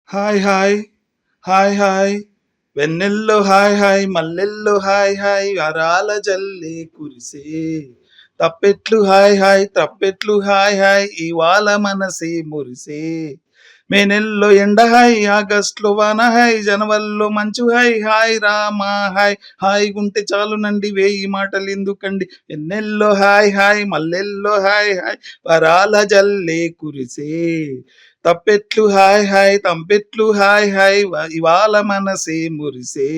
hi hi hi hi వెన్నెల్లో hi hi మల్లెల్లో hi hi వరాల జల్లే కురిసే తప్పెట్లు హాయ్ హాయ్ తప్పెట్లు హాయ్ హాయ్ ఇవాళ మనసే మురిసే మే నెలలో ఎండ హాయ్ ఆగస్ట్లో వాన హాయ్ జనవరిలో మంచు hi hi Rama hi hi గుంటే చాలునండి వేయి మాటలు ఎందుకండి వెన్నెల్లో హాయ్ హాయ్ మల్లెల్లో హాయ్ హాయ్ వరాల జల్లే కురిసే తప్పెట్లు హాయ్ హాయ్ తంపెట్లు హాయ్ హాయ్ ఇవాళ మనసే మురిసే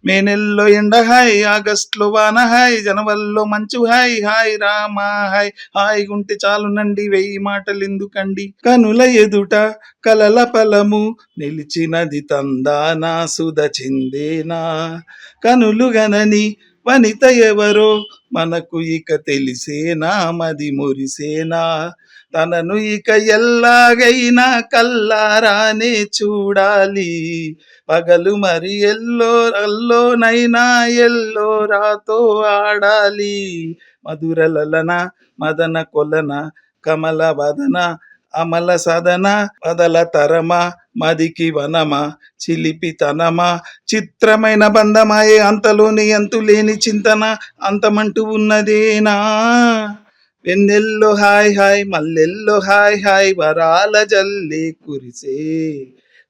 మే నెలలో ఎండ హాయ్ ఆగస్టులో వాన హాయ్ జనవరిలో మంచు hi hi Rama hi hi గుంటే చాలునండి వెయ్యి మాటలు ఎందుకండి కనుల ఎదుట కలల ఫలము నిలిచినది తందానా సుధ చిందేనా కనులు గనని వనిత ఎవరో మనకు ఇక తెలిసేనా మది మురిసేనా తనను ఇక ఎల్లాగైనా కల్లారానే చూడాలి పగలు మరి అల్లోనైనా ఎల్లో రాతో ఆడాలి మధురలలన మదన కొలన కమల వదన అమల సదన వదల తరమా మదికి వనమా చిలిపితనమా చిత్రమైన బంధమాయే అంతలోని అంతులేని చింతన అంతమంటూ ఉన్నదేనా వెన్నెల్లో హాయ్ హాయ్ మల్లెల్లో హాయ్ హాయ్ వరాల జల్లి కురిసే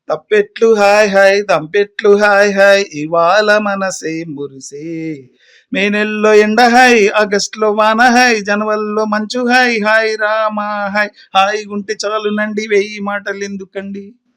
తప్పెట్లు హాయ్ హాయ్ తంపెట్లు హాయ్ హాయ్ ఇవాళ మనసే మురిసే మే నెలలో ఎండ హాయ్ ఆగస్టులో వాన హాయ్ జనవరిలో మంచు hi hi Rama hi hi గుంటే చాలునండి వెయ్యి మాటలు ఎందుకండి